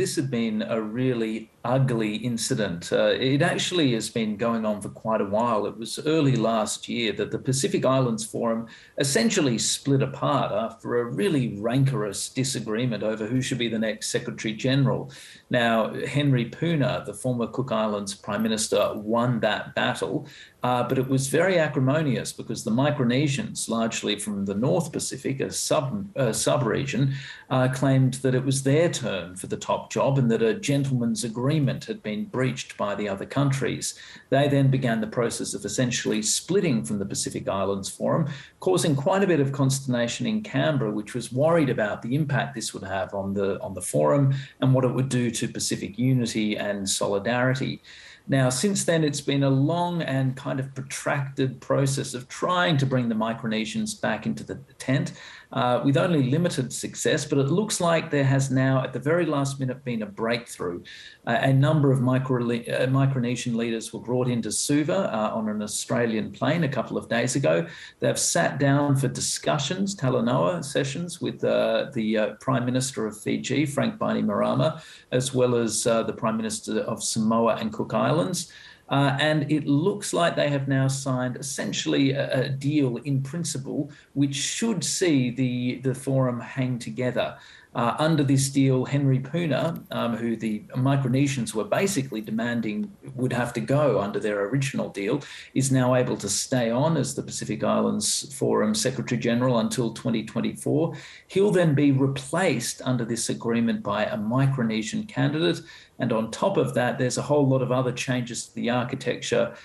this had been a really ugly incident. It actually has been going on for quite a while. It was early last year that the Pacific Islands Forum essentially split apart after a really rancorous disagreement over who should be the next Secretary General. Now, Henry Puna, the former Cook Islands Prime Minister, won that battle, but it was very acrimonious because the Micronesians, largely from the North Pacific, a sub-region, claimed that it was their turn for the top job and that a gentleman's agreement had been breached by the other countries. They then began the process of essentially splitting from the Pacific Islands Forum, causing quite a bit of consternation in Canberra, which was worried about the impact this would have on the forum and what it would do to Pacific unity and solidarity. Now, since then, it's been a long and kind of protracted process of trying to bring the Micronesians back into the tent with only limited success, but it looks like there has now, at the very last minute, been a breakthrough. A number of Micronesian leaders were brought into Suva on an Australian plane a couple of days ago. They've sat down for discussions, Talanoa sessions, with the Prime Minister of Fiji, Frank Bainimarama, as well as the Prime Minister of Samoa and Cook Islands. And it looks like they have now signed essentially a deal in principle, which should see the forum hang together. Under this deal, Henry Puna, who the Micronesians were basically demanding would have to go under their original deal, is now able to stay on as the Pacific Islands Forum Secretary General until 2024. He'll then be replaced under this agreement by a Micronesian candidate. And on top of that, there's a whole lot of other changes to the architecture,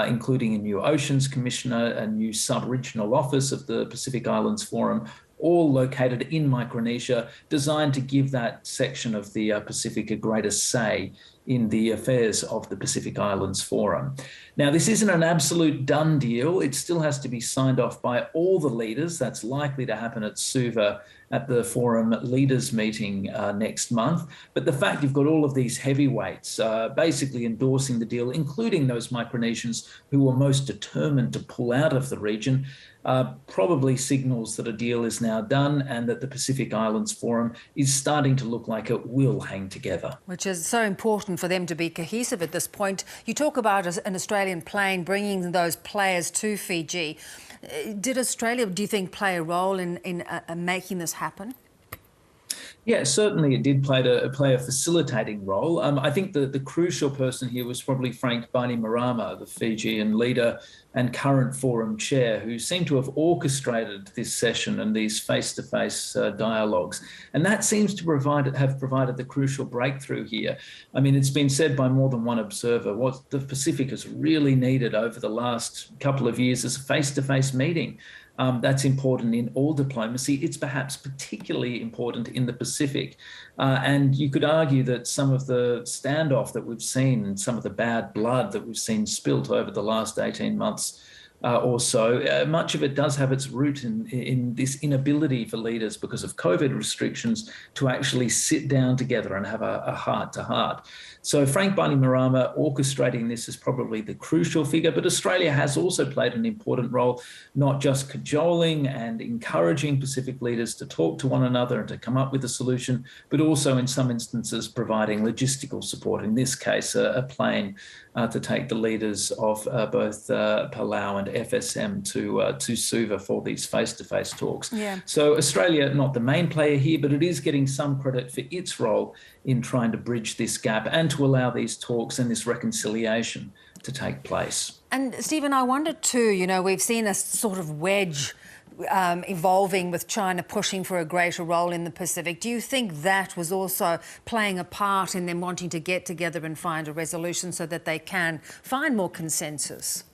including a new Oceans Commissioner, a new sub-regional office of the Pacific Islands Forum, all located in Micronesia, designed to give that section of the Pacific a greater say in the affairs of the Pacific Islands Forum. Now, this isn't an absolute done deal. It still has to be signed off by all the leaders. That's likely to happen at Suva at the forum leaders meeting next month. But the fact you've got all of these heavyweights basically endorsing the deal, including those Micronesians who were most determined to pull out of the region, probably signals that a deal is now done and that the Pacific Islands Forum is starting to look like it will hang together. Which is so important for them to be cohesive at this point. You talk about an Australian plane bringing those players to Fiji. Did Australia, do you think, play a role in making this happen? Yeah, certainly it did play a facilitating role. I think the crucial person here was probably Frank Bainimarama, the Fijian leader and current forum chair, who seemed to have orchestrated this session and these face-to-face dialogues. And that seems to have provided the crucial breakthrough here. I mean, it's been said by more than one observer, what the Pacific has really needed over the last couple of years is a face-to-face meeting. That's important in all diplomacy. It's perhaps particularly important in the Pacific. And you could argue that some of the standoff that we've seen and some of the bad blood that we've seen spilt over the last 18 months or so, much of it does have its root in this inability for leaders because of COVID restrictions to actually sit down together and have a heart-to-heart. So Frank Bainimarama orchestrating this is probably the crucial figure, but Australia has also played an important role, not just cajoling and encouraging Pacific leaders to talk to one another and to come up with a solution, but also in some instances providing logistical support, in this case a plane to take the leaders of both Palau and FSM to Suva for these face-to-face talks. Yeah. So Australia, not the main player here, but it is getting some credit for its role in trying to bridge this gap and to allow these talks and this reconciliation to take place. And Stephen, I wondered too, you know, we've seen a sort of wedge evolving with China pushing for a greater role in the Pacific. Do you think that was also playing a part in them wanting to get together and find a resolution so that they can find more consensus?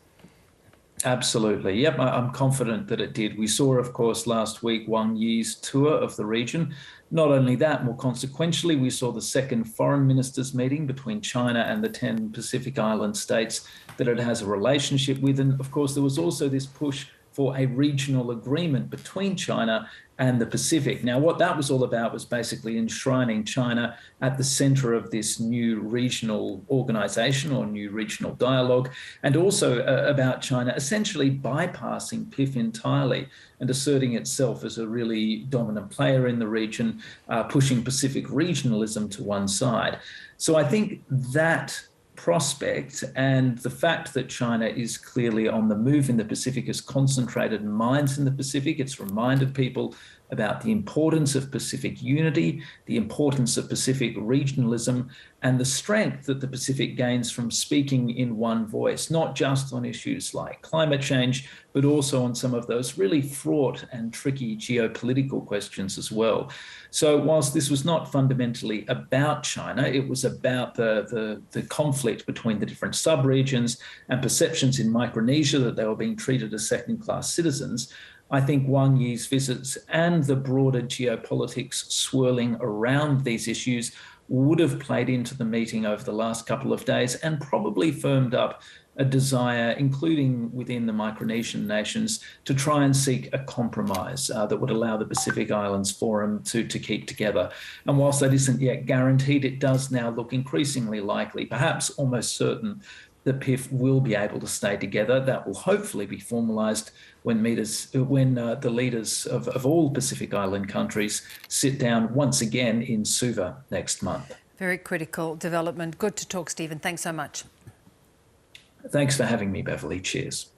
Absolutely. Yep, I'm confident that it did. We saw, of course, last week Wang Yi's tour of the region. Not only that, more consequentially, we saw the second foreign ministers meeting between China and the 10 Pacific Island states that it has a relationship with. And of course, there was also this push for a regional agreement between China and the Pacific. Now, what that was all about was basically enshrining China at the center of this new regional organization or new regional dialogue, and also about China essentially bypassing PIF entirely and asserting itself as a really dominant player in the region, pushing Pacific regionalism to one side. So I think that prospect and the fact that China is clearly on the move in the Pacific has concentrated minds in the Pacific. It's reminded people about the importance of Pacific unity, the importance of Pacific regionalism, and the strength that the Pacific gains from speaking in one voice, not just on issues like climate change, but also on some of those really fraught and tricky geopolitical questions as well. So whilst this was not fundamentally about China, it was about the conflict between the different subregions and perceptions in Micronesia that they were being treated as second-class citizens. I think Wang Yi's visits and the broader geopolitics swirling around these issues would have played into the meeting over the last couple of days and probably firmed up a desire, including within the Micronesian nations, to try and seek a compromise that would allow the Pacific Islands Forum to keep together. And whilst that isn't yet guaranteed, it does now look increasingly likely, perhaps almost certain, that PIF will be able to stay together. That will hopefully be formalised when the leaders of all Pacific Island countries sit down once again in Suva next month. Very critical development. Good to talk, Stephen. Thanks so much. Thanks for having me, Beverly. Cheers.